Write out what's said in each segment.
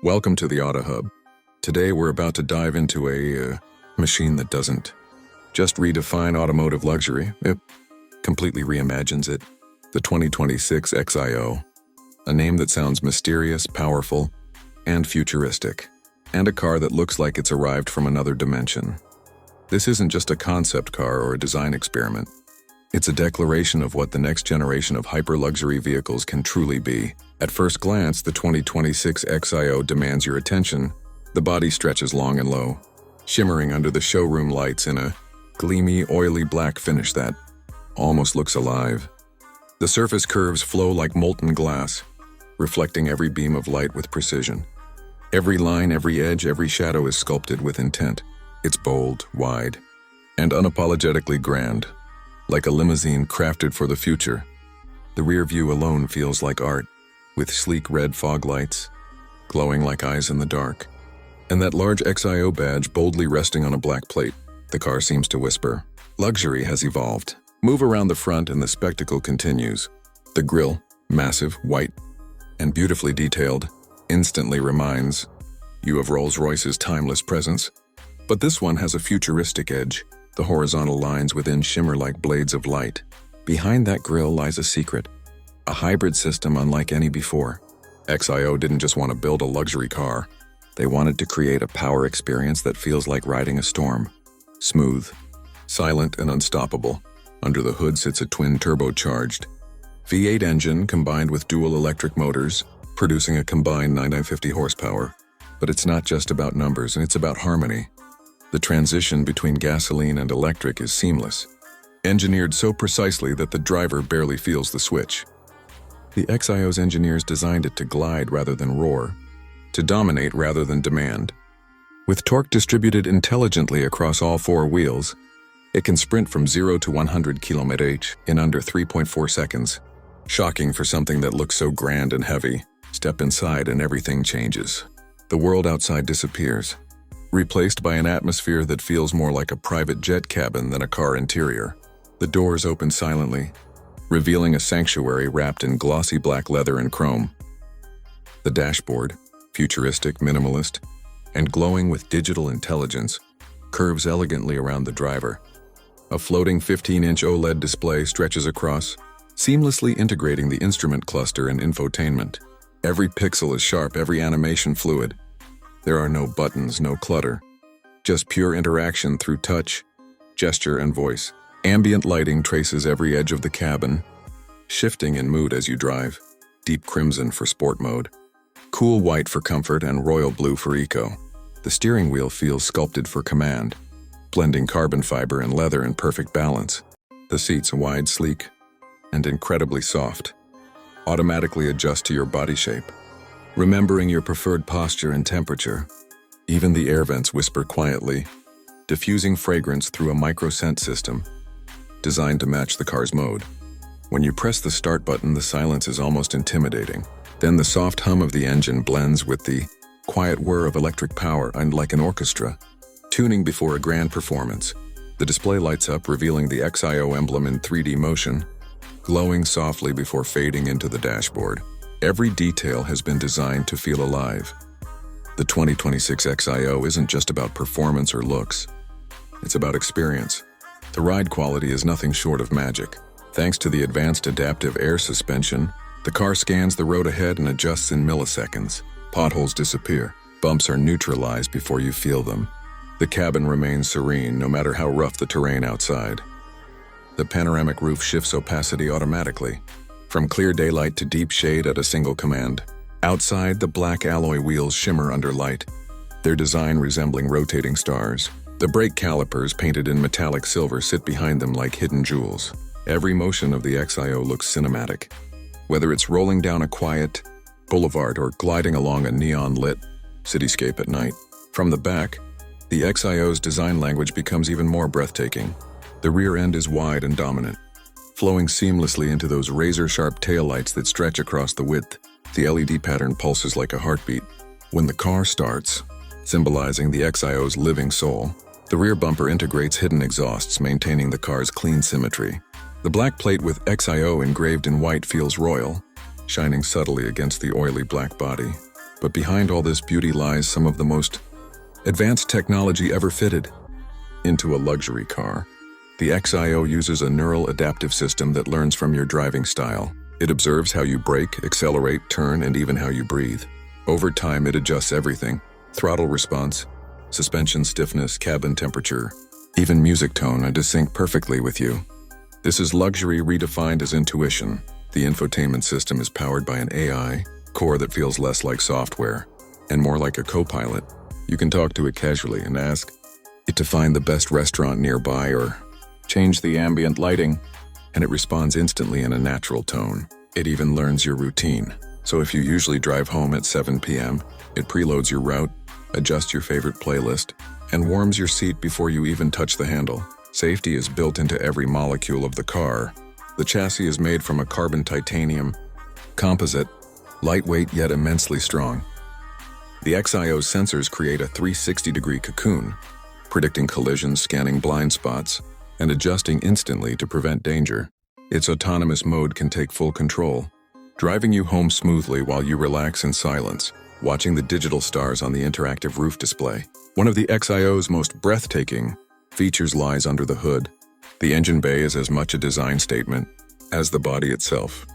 Welcome to the Auta Hub. Today we're about to dive into a machine that doesn't just redefine automotive luxury, it completely reimagines it. The 2026 XIO, a name that sounds mysterious, powerful, and futuristic, and a car that looks like it's arrived from another dimension. This isn't just a concept car or a design experiment. It's a declaration of what the next generation of hyper-luxury vehicles can truly be. At first glance, the 2026 XIO demands your attention. The body stretches long and low, shimmering under the showroom lights in a gleamy, oily black finish that almost looks alive. The surface curves flow like molten glass, reflecting every beam of light with precision. Every line, every edge, every shadow is sculpted with intent. It's bold, wide, and unapologetically grand. Like a limousine crafted for the future, the rear view alone feels like art, with sleek red fog lights, glowing like eyes in the dark. And that large XIO badge boldly resting on a black plate, the car seems to whisper, luxury has evolved. Move around the front and the spectacle continues. The grille, massive, white, and beautifully detailed, instantly reminds you of Rolls-Royce's timeless presence. But this one has a futuristic edge. The horizontal lines within shimmer like blades of light. Behind that grille lies a secret, a hybrid system unlike any before. XIO didn't just want to build a luxury car. They wanted to create a power experience that feels like riding a storm. Smooth, silent, and unstoppable. Under the hood sits a twin turbocharged V8 engine combined with dual electric motors, producing a combined 950 horsepower. But it's not just about numbers, it's about harmony. The transition between gasoline and electric is seamless, engineered so precisely that the driver barely feels the switch. The XIO's engineers designed it to glide rather than roar, to dominate rather than demand. With torque distributed intelligently across all four wheels, it can sprint from 0 to 100 km/h in under 3.4 seconds. Shocking for something that looks so grand and heavy. Step inside and everything changes. The world outside disappears, replaced by an atmosphere that feels more like a private jet cabin than a car interior. The doors open silently, revealing a sanctuary wrapped in glossy black leather and chrome. The dashboard, futuristic, minimalist, and glowing with digital intelligence, curves elegantly around the driver. A floating 15-inch OLED display stretches across, seamlessly integrating the instrument cluster and infotainment. Every pixel is sharp, every animation fluid. There are no buttons, no clutter, just pure interaction through touch, gesture, and voice. Ambient lighting traces every edge of the cabin, shifting in mood as you drive. Deep crimson for sport mode, cool white for comfort, and royal blue for eco. The steering wheel feels sculpted for command, blending carbon fiber and leather in perfect balance. The seats, wide, sleek, and incredibly soft, automatically adjust to your body shape, remembering your preferred posture and temperature. Even the air vents whisper quietly, diffusing fragrance through a micro-scent system designed to match the car's mode. When you press the start button, the silence is almost intimidating. Then the soft hum of the engine blends with the quiet whir of electric power, and like an orchestra, tuning before a grand performance. The display lights up, revealing the XIO emblem in 3D motion, glowing softly before fading into the dashboard. Every detail has been designed to feel alive. The 2026 XIO isn't just about performance or looks. It's about experience. The ride quality is nothing short of magic. Thanks to the advanced adaptive air suspension, the car scans the road ahead and adjusts in milliseconds. Potholes disappear. Bumps are neutralized before you feel them. The cabin remains serene no matter how rough the terrain outside. The panoramic roof shifts opacity automatically, from clear daylight to deep shade at a single command. Outside, the black alloy wheels shimmer under light, their design resembling rotating stars. The brake calipers, painted in metallic silver, sit behind them like hidden jewels. Every motion of the XIO looks cinematic, whether it's rolling down a quiet boulevard or gliding along a neon-lit cityscape at night. From the back, the XIO's design language becomes even more breathtaking. The rear end is wide and dominant, flowing seamlessly into those razor-sharp taillights that stretch across the width. The LED pattern pulses like a heartbeat. When the car starts, symbolizing the XIO's living soul, the rear bumper integrates hidden exhausts, maintaining the car's clean symmetry. The black plate with XIO engraved in white feels royal, shining subtly against the oily black body. But behind all this beauty lies some of the most advanced technology ever fitted into a luxury car. The XIO uses a neural adaptive system that learns from your driving style. It observes how you brake, accelerate, turn, and even how you breathe. Over time, it adjusts everything: throttle response, suspension stiffness, cabin temperature, even music tone, and to sync perfectly with you. This is luxury redefined as intuition. The infotainment system is powered by an AI core that feels less like software and more like a co-pilot. You can talk to it casually and ask it to find the best restaurant nearby or change the ambient lighting, and it responds instantly in a natural tone. It even learns your routine. So if you usually drive home at 7 p.m., it preloads your route, adjusts your favorite playlist, and warms your seat before you even touch the handle. Safety is built into every molecule of the car. The chassis is made from a carbon titanium composite, lightweight yet immensely strong. The XIO's sensors create a 360-degree cocoon, predicting collisions, scanning blind spots, and adjusting instantly to prevent danger. Its autonomous mode can take full control, driving you home smoothly while you relax in silence, watching the digital stars on the interactive roof display. One of the XIO's most breathtaking features lies under the hood. The engine bay is as much a design statement as the body itself.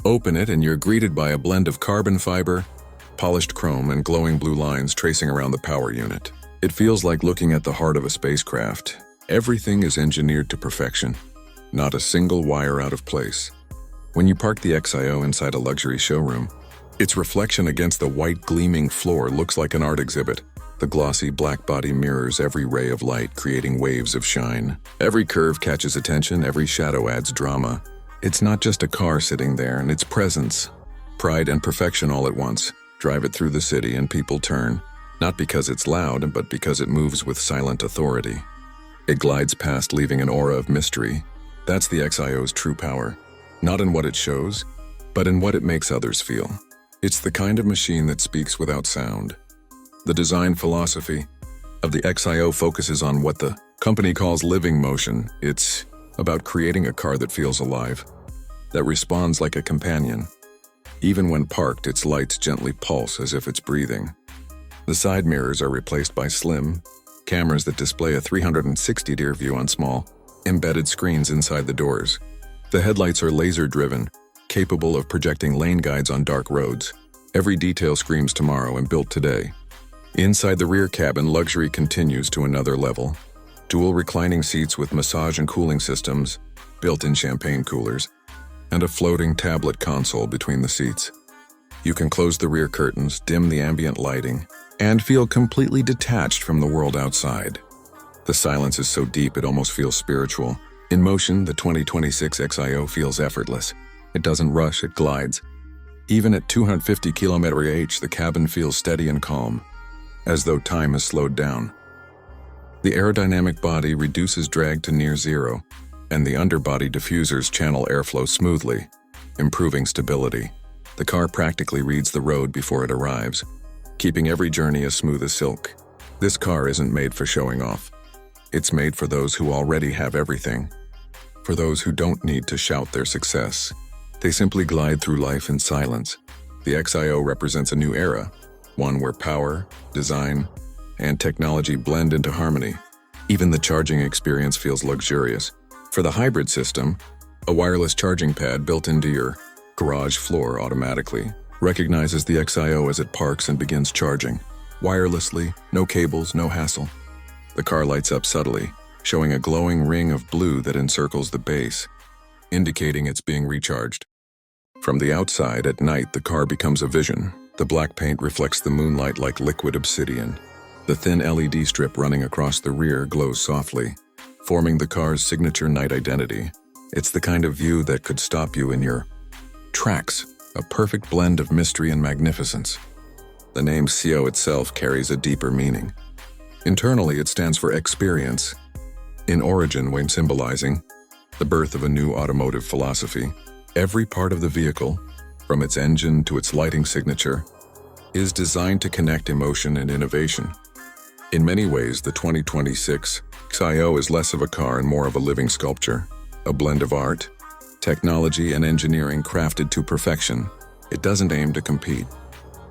Open it and you're greeted by a blend of carbon fiber, polished chrome, and glowing blue lines tracing around the power unit. It feels like looking at the heart of a spacecraft. Everything is engineered to perfection, not a single wire out of place. When you park the XIO inside a luxury showroom, its reflection against the white gleaming floor looks like an art exhibit. The glossy black body mirrors every ray of light, creating waves of shine. Every curve catches attention, every shadow adds drama. It's not just a car sitting there, and its presence, pride and perfection all at once. Drive it through the city and people turn, not because it's loud, but because it moves with silent authority. It glides past, leaving an aura of mystery. That's the XIO's true power, not in what it shows, but in what it makes others feel. It's the kind of machine that speaks without sound. The design philosophy of the XIO focuses on what the company calls living motion. It's about creating a car that feels alive, that responds like a companion. Even when parked, its lights gently pulse as if it's breathing. The side mirrors are replaced by slim cameras that display a 360-degree view on small, embedded screens inside the doors. The headlights are laser-driven, capable of projecting lane guides on dark roads. Every detail screams tomorrow and built today. Inside the rear cabin, luxury continues to another level. Dual reclining seats with massage and cooling systems, built-in champagne coolers, and a floating tablet console between the seats. You can close the rear curtains, dim the ambient lighting, and feel completely detached from the world outside. The silence is so deep it almost feels spiritual. In motion, the 2026 XIO feels effortless. It doesn't rush, it glides. Even at 250 km/h, the cabin feels steady and calm, as though time has slowed down. The aerodynamic body reduces drag to near zero, and the underbody diffusers channel airflow smoothly, improving stability. The car practically reads the road before it arrives, keeping every journey as smooth as silk. This car isn't made for showing off. It's made for those who already have everything, for those who don't need to shout their success. They simply glide through life in silence. The XIO represents a new era, one where power, design, and technology blend into harmony. Even the charging experience feels luxurious. For the hybrid system, a wireless charging pad built into your garage floor automatically recognizes the XIO as it parks and begins charging. Wirelessly, no cables, no hassle. The car lights up subtly, showing a glowing ring of blue that encircles the base, indicating it's being recharged. From the outside, at night, the car becomes a vision. The black paint reflects the moonlight like liquid obsidian. The thin LED strip running across the rear glows softly, forming the car's signature night identity. It's the kind of view that could stop you in your tracks, a perfect blend of mystery and magnificence. The name XIO itself carries a deeper meaning. Internally, it stands for experience. In origin, when symbolizing the birth of a new automotive philosophy, every part of the vehicle, from its engine to its lighting signature, is designed to connect emotion and innovation. In many ways, the 2026 XIO is less of a car and more of a living sculpture, a blend of art, technology, and engineering crafted to perfection. It doesn't aim to compete.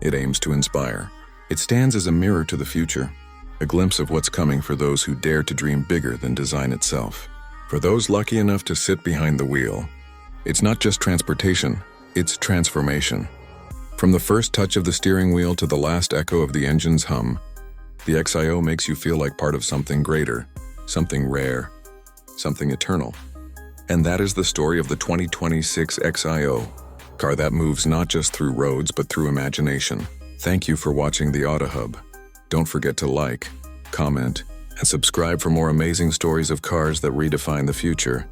It aims to inspire. It stands as a mirror to the future, a glimpse of what's coming for those who dare to dream bigger than design itself. For those lucky enough to sit behind the wheel, it's not just transportation, it's transformation. From the first touch of the steering wheel to the last echo of the engine's hum, the XIO makes you feel like part of something greater, something rare, something eternal. And that is the story of the 2026 XIO, car that moves not just through roads but through imagination. Thank you for watching the Auta Hub. Don't forget to like, comment, and subscribe for more amazing stories of cars that redefine the future.